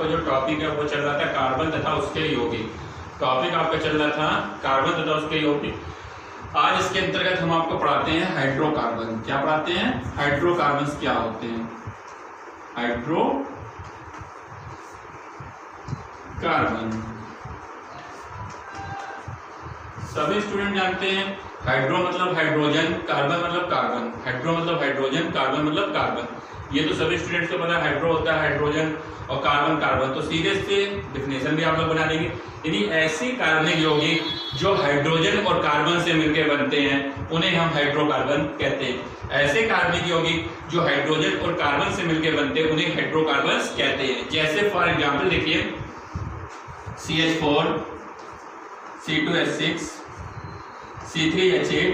आपका जो टॉपिक है वो चल रहा था कार्बन तथा उसके यौगिक। टॉपिक आपका चल रहा था कार्बन तथा उसके यौगिक। आज इसके अंतर्गत हम आपको पढ़ाते हैं हाइड्रोकार्बन। क्या पढ़ाते हैं? हाइड्रोकार्बन क्या होते हैं। हाइड्रोकार्बन सभी स्टूडेंट जानते हैं। हाइड्रो मतलब हाइड्रोजन, कार्बन मतलब कार्बन। हाइड्रो मतलब हाइड्रोजन, कार्बन मतलब कार्बन। ये तो सभी स्टूडेंट्स को पता है। हाइड्रो होता है हाइड्रोजन और कार्बन कार्बन। तो सीधे से डेफिनेशन भी आप लोग बना देंगे। यानी ऐसी कार्बनिक यौगिक जो हाइड्रोजन और कार्बन से मिलकर बनते हैं उन्हें हम हाइड्रोकार्बन कहते हैं। ऐसे कार्बनिक यौगिक जो हाइड्रोजन और कार्बन से मिलकर बनते हैं उन्हें हाइड्रोकार्बन कहते हैं। जैसे फॉर एग्जाम्पल देखिए CH4, C2H6, C3H8,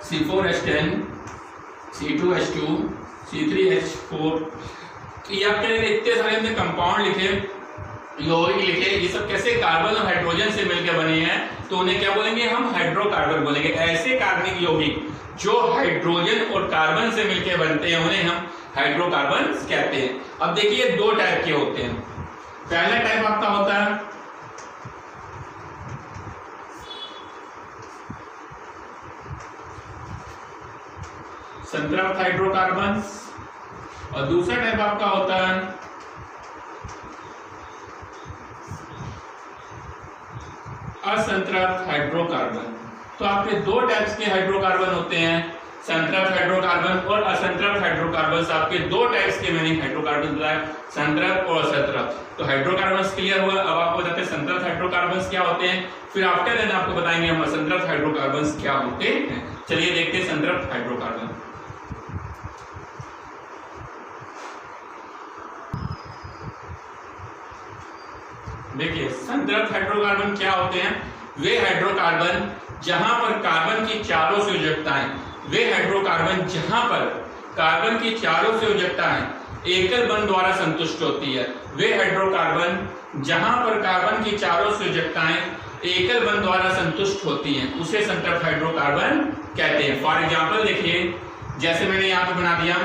C4H10, C2H2, C3H4। ये आप क्या इतने सारे हमने कंपाउंड लिखे, यौगिक लिखे, ये सब कैसे कार्बन और हाइड्रोजन से मिलकर बने हैं तो उन्हें क्या बोलेंगे? हम हाइड्रोकार्बन बोलेंगे। ऐसे कार्बनिक यौगिक जो हाइड्रोजन और कार्बन से मिलकर बनते हैं उन्हें हम हाइड्रोकार्बन कहते हैं। अब देखिए दो टाइप के होते हैं। पहला टाइप आपका होता है संतृप्त हाइड्रोकार्बन और दूसरा टाइप आपका होता है असंतृप्त हाइड्रोकार्बन। तो आपके दो टाइप्स के हाइड्रोकार्बन होते हैं, संतृप्त हाइड्रोकार्बन और असंतृप्त हाइड्रोकार्बन। आपके दो टाइप्स के मीनिंग हाइड्रोकार्बन होता है, संतृप्त और असंतृप्त। तो हाइड्रोकार्बन क्लियर हुआ। अब आपको बताते हैं संतृप्त हाइड्रोकार्बन क्या होते हैं, फिर आफ्टर दैट आपको बताएंगे हम असंतृप्त हाइड्रोकार्बन क्या होते हैं। चलिए देखते हैं संतृप्त हाइड्रोकार्बन। देखिए संतृप्त हाइड्रोकार्बन क्या होते हैं? वे हाइड्रोकार्बन जहां पर कार्बन की चारों संयोजकताएं, वे हाइड्रोकार्बन जहां पर कार्बन की चारों संयोजकताएं एकल बंध द्वारा संतुष्ट होती है। वे हाइड्रोकार्बन जहां पर कार्बन की चारों संयोजकताएं एकल बंध द्वारा संतुष्ट होती हैं उसे संतृप्त हाइड्रोकार्बन कहते हैं। फॉर एग्जांपल देखिए जैसे मैंने यहां पे बना दिया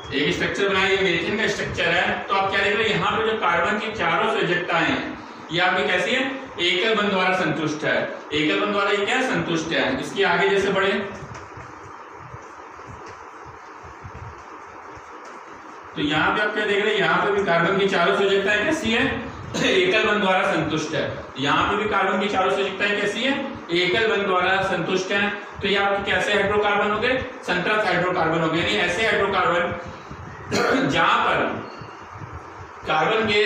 एक स्ट्रक्चर बनाया, ये मीथेन का स्ट्रक्चर है। तो आप क्या देख रहे हैं यहाँ पे जो कार्बन की चारों संयोजकताएं हैं ये आपकी कैसी है? एकल बंध द्वारा संतुष्ट है। एकल बंध द्वारा ये क्या संतुष्ट है? इसके आगे जैसे बढ़े तो यहाँ पे आप क्या देख रहे हैं? यहाँ पे भी कार्बन की चारों संयोजकताएं कैसी है? एकल बंध द्वारा संतुष्ट है। यहाँ पे भी कार्बन की चारों संयोजकताएं कैसी है? एकल बंध द्वारा संतुष्ट है। तो ये आपके कैसे हाइड्रोकार्बन हो गए? संतृप्त हाइड्रोकार्बन हो गए। यानी ऐसे हाइड्रोकार्बन जहां पर कार्बन के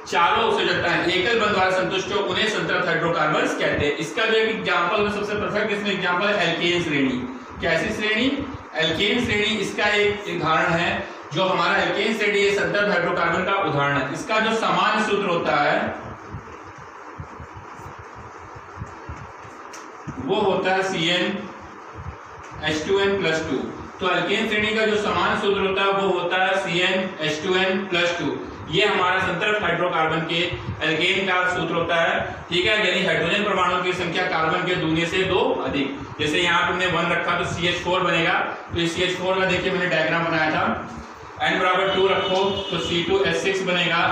चारों संयोजकताएं एकल बंध द्वारा संतुष्ट हो उन्हें संतृप्त हाइड्रोकार्बन कहते हैं। इसका जो एक एग्जांपल में सबसे परफेक्ट इसमें एग्जांपल है एल्केन श्रेणी। कैसी श्रेणी? एल्केन श्रेणी। इसका एक उदाहरण है जो हमारा एल्केन श्रेणी है संतृप्त हाइड्रोकार्बन का उदाहरण है। इसका जो सामान्य सूत्र होता है वो होता है CnH2n+2। तो एल्केन श्रेणी का जो समान सूत्र होता है वो होता है CnH2n+2। ये हमारा संतृप्त हाइड्रोकार्बन के एल्केन का सूत्र होता है। ठीक है, यानी हाइड्रोजन परमाणुओं की संख्या कार्बन के दूनी से 2 अधिक। जैसे यहाँ तुमने 1 रखा तो CH4 बनेगा। तो इस CH4 का देखिए मैंने डायग्राम बनाया था। n बराबर 2 रखो तो C2H6 बनेगा।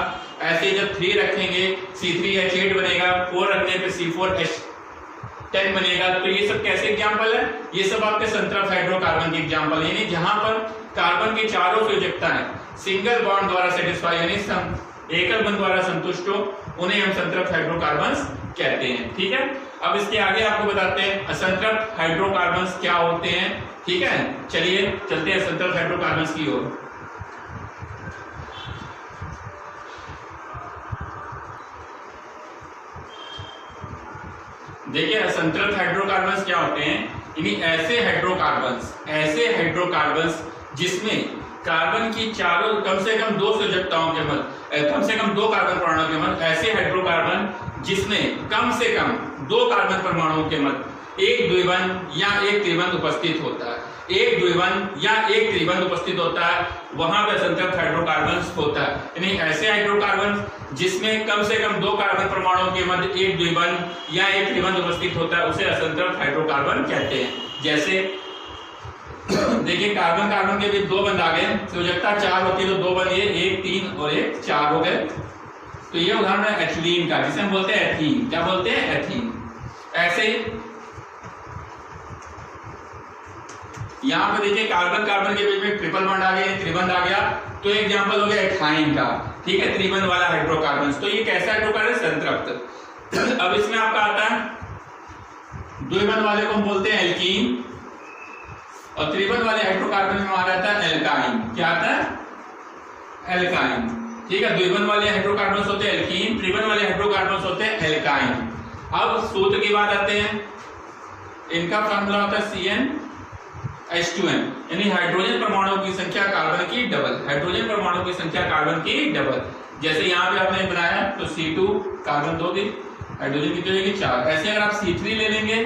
ऐसे जब 3 रखेंगे C3H8 बनेगा। 4 रखने पे C4H10 बनेगा। तो ये सब कैसे एग्जांपल है? ये सब आपके संतृप्त हाइड्रोकार्बन के एग्जांपल। यानी जहां पर कार्बन की चारों संयोजकताएं सिंगल बॉन्ड द्वारा सेटिस्फाई यानी एकल बंध द्वारा संतुष्ट हो उन्हें हम संतृप्त हाइड्रोकार्बन कहते हैं। ठीक है, अब इसके आगे आपको बताते हैं असंतृप्त हाइड्रोकार्बन क्या होते हैं। ठीक है, चलिए चलते हैं संतृप्त हाइड्रोकार्बन की ओर। देखिए असंतृप्त हाइड्रोकार्बन क्या होते हैं? यानी ऐसे हाइड्रोकार्बन जिसमें कार्बन की चारों कम से कम 2 संयोजकताओं के मध्य कम से कम 2 कार्बन परमाणुओं के मध्य ऐसे हाइड्रोकार्बन जिसमें कम से कम 2 कार्बन परमाणुओं के मध्य एक द्विबंध या एक त्रिबंध उपस्थित होता है। एक द्विबंध या एक त्रिबंध उपस्थित होता है वहां पर संतृप्त हाइड्रोकार्बन होता है। यानी ऐसे हाइड्रोकार्बन जिसमें कम से कम 2 कार्बन परमाणुओं के मध्य एक द्विबंध या एक त्रिबंध उपस्थित होता है उसे असंतृप्त हाइड्रोकार्बन कहते हैं। जैसे देखिए कार्बन कार्बन के बीच 2 बंध आ गए, संयोजकता 4 होती है तो 2 बंध, ये 1 3 और 1 4 हो गए। तो ये उदाहरण है एथिलीन का, जिसे हम बोलते हैं एथीन। क्या बोलते हैं? एथीन। ऐसे यहाँ पे देखिए कार्बन कार्बन के बीच में ट्रिपल बॉन्ड आ गया, त्रिबंध आ गया, तो एग्जांपल हो गया एथाइन का, ठीक है, त्रिबंध वाला हाइड्रोकार्बन। तो ये कैसा हाइड्रोकार्बन? संतृप्त। अब इसमें आपका आता है द्विबंध वाले को हम बोलते हैं एल्कीन, और त्रिबंध वाले हाइड्रोकार्बन में आ जाता है एल्काइन। क्या आता है? एल्काइन, ठीक है। द्विबंध वाले हाइड्रोकार्बन होते हैं एल्कीन, त्रिबंध वाले हाइड्रोकार्बन होते हैं एल्काइन। अब सूत्र की बात आते हैं, इनका फॉर्मूला होता है CnH2n, यानी हाइड्रोजन परमाणुओं की संख्या कार्बन की डबल, हाइड्रोजन परमाणुओं की संख्या कार्बन की डबल। जैसे यहाँ पे आपने बनाया तो C2 कार्बन 2 दी, हाइड्रोजन कितनी हो जाएगी? 4। ऐसे अगर आप C3 ले लेंगे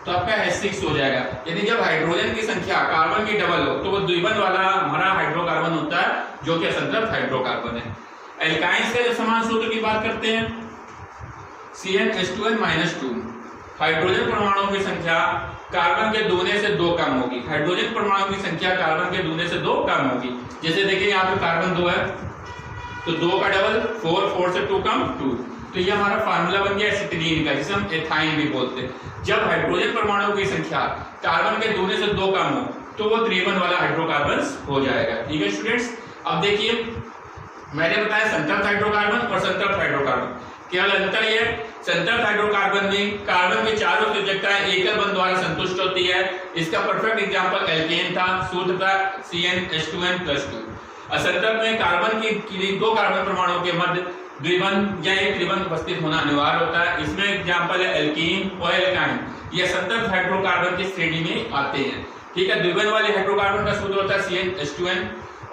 तो आपका H6 हो जाएगा। यदि जब हाइड्रोजन की संख्या कार्बन की डबल हो तो वो द्विबंध वाला हमारा हाइड्रोकार्बन होता है, जो कि असंतृप्त हाइड्रोकार्बन है। एल्काइंस के समान सूत्र की बात करते हैं, CnH2n-2, हाइड्रोजन परमाणुओं की संख्या कार्बन के दुगने से 2 कम होगी, हाइड्रोजन परमाणुओं की संख्या कार्बन के दुगने से 2 कम होगी। जैसे देखिए यहाँ पे कार्बन 2 है तो 2 का डबल 4, 4 से 2 कम 2, तो ये हमारा फार्मूला बन गया एसिटिलीन का, जिसे हम एथाइन भी बोलते हैं। जब हाइड्रोजन परमाणुओं की संख्या कार्बन के दुगने से 2 कम हो तो वो त्रिबंध वाला हाइड्रोकार्बन हो जाएगा, ठीक है स्टूडेंट्स। अब देखिए मैंने बताया संतृप्त हाइड्रोकार्बन और संतृप्त हाइड्रोकार्बन, केवल अंतर ये संतृप्त हाइड्रोकार्बन में कार्बन के चारों संयोजकताएं एकल बंध द्वारा संतुष्ट होती है। इसका परफेक्ट एग्जांपल एल्केन था, सूत्र था CnH2n+2। असंतृप्त में कार्बन की 2 कार्बन परमाणुओं के मध्य द्विबंध या एक त्रिबंध उपस्थित होना अनिवार्य होता है। इसमें एग्जांपल है एल्कीन और एल्काइन, ये संतृप्त हाइड्रोकार्बन की श्रेणी में आते हैं, ठीक है। द्विबंध वाले हाइड्रोकार्बन का सूत्र होता है CnH2n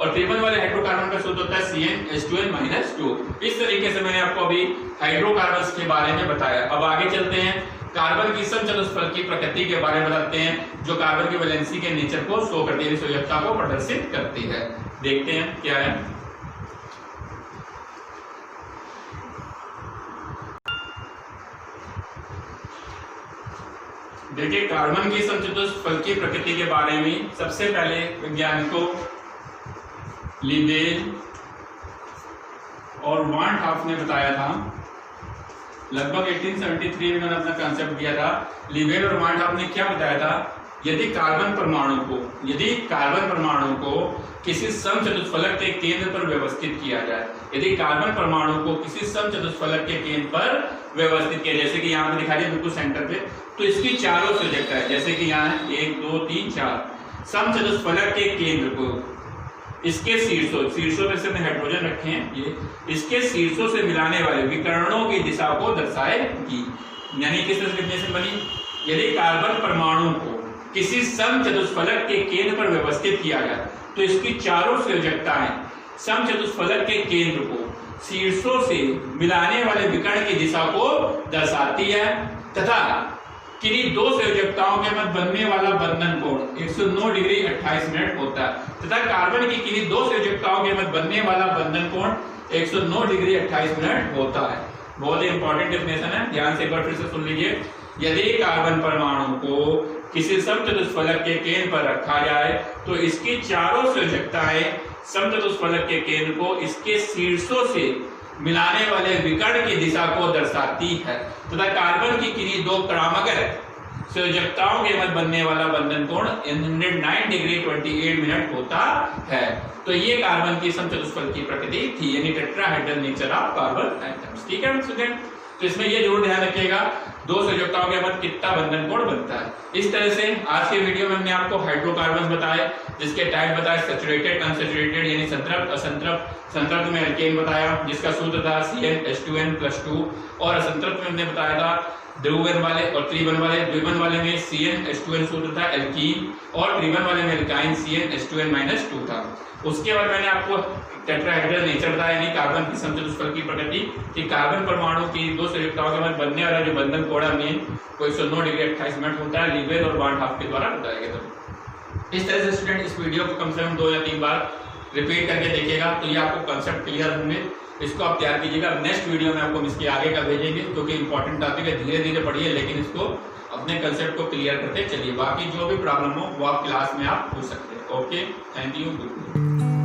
और त्रिबंध वाले हाइड्रोकार्बन का सूत्र होता है CnH2n-2। इस तरीके से मैंने आपको अभी हाइड्रोकार्बन्स के बारे में बताया। अब आगे चलते हैं, कार्बन की समचतुष्फलक की प्रकृति के बारे में बताते हैं, जो कार्बन की वैलेंसी के नेचर को शो करती है, संयोजकता को प्रदर्शित करती है। देखते हैं क्या है। देखिए कार्बन की समचतुष्फलक की प्रकृति के बारे में सबसे पहले वैज्ञानिकों लीबेज और वान हाफ ने बताया था, लगभग 1873 में उन्होंने अपना कंसेप्ट दिया था। लीबेज और वान हाफ ने क्या बताया था, यदि कार्बन परमाणु को किसी समचतुष्फलक के केंद्र पर व्यवस्थित किया जाए, यदि कार्बन परमाणु को किसी समचतुष्फलक के केंद्र पर व्यवस्थित किया, जैसे कि यहाँ पे दिखा दिया बिल्कुल सेंटर पे, तो इसकी चारों संयोजकताएं, जैसे कि यहाँ है 1 2 3 4, समचतुष्फलक के केंद्र को इसके शीर्षों पे से हाइड्रोजन रखे हैं, ये इसके शीर्षों से मिलाने वाले विकर्णों की दिशा को दर्शाएगी। यानी किस तरह से डेफिनेशन बनी, यदि कार्बन परमाणु को किसी समचतुष्फलक के केंद्र पर व्यवस्थित किया जाए तो इसकी चारों संयोजकताएं समचतुष्फलक के केंद्र को शीर्षों से मिलाने वाले विकर्ण की दिशा को दर्शाती है, तथा किन्हीं 2 संयोजकताओं के मध्य बनने वाला बंधन कोण 109 डिग्री 28 मिनट होता है, तथा कार्बन की किन्हीं 2 संयोजकताओं के मध्य बनने वाला बंधन कोण 109 डिग्री 28 मिनट होता है। बहुत ही इंपॉर्टेंट डेफिनेशन है, ध्यान से एक बार फिर से सुन लीजिए। यदि कार्बन परमाणु को किसी समचतुष्फलक के केंद्र पर रखा जाए तो इसकी चारों संयोजकताएं समचतुष्फलक के केंद्र को इसके शीर्षों से मिलाने वाले विकर्ण की दिशा को दर्शाती है, तथा कार्बन की किन्हीं 2 क्रमागत संयोजकताओं के मध्य बनने वाला बंधन कोण 109 डिग्री 28 मिनट होता है। तो ये कार्बन की समचतुष्फलक की प्रकृति थी, यानी tetrahedral nature of carbon atoms, ठीक है स्टूडेंट। तो इसमें ये जरूर ध्यान रखिएगा 2 संयोजकताओं के मध्य कितना बंधन कोण बनता है। इस तरह से आज के वीडियो में हमने आपको हाइड्रोकार्बन बताए, जिसके टाइप बताए सैचुरेटेड, अनसैचुरेटेड, यानी संतृप्त, असंतृप्त। संतृप्त में एल्केन बताया, जिसका सूत्र था CnH2n+2, और असंतृप्त में हमने बताया था द्विबंध वाले और त्रिबंध वाले। द्विबंध वाले में CnH2n सूत्र था एल्कीन, और त्रिबंध वाले में एल्काइन CnH2n-2 था। उसके बाद मैंने आपको टेट्राहेड्रल नेचर बताया, यानी कार्बन की समचतुष्फलक की प्रकृति, कि कार्बन परमाणु की 2 संयोजकताओं के मध्य बनने वाला जो बंधन कोण है वो 109 डिग्री 28 मिनट होता है, लीबेज और वान हाफ के द्वारा बताया गया था। इस तरह से स्टूडेंट इस वीडियो को कम से कम 2 या 3 बार रिपीट करके देखिएगा, तो ये आपको कंसेप्ट क्लियर होंगे। इसको आप तैयार कीजिएगा। नेक्स्ट वीडियो में आपको इसके आगे का भेजेंगे, क्योंकि इंपॉर्टेंट टॉपिक है, धीरे धीरे पढ़िए, लेकिन इसको अपने अपने कंसेप्ट को क्लियर करते चलिए। बाकी जो भी प्रॉब्लम हो वो आप क्लास में आप पूछ सकते हैं। Okay, thank you.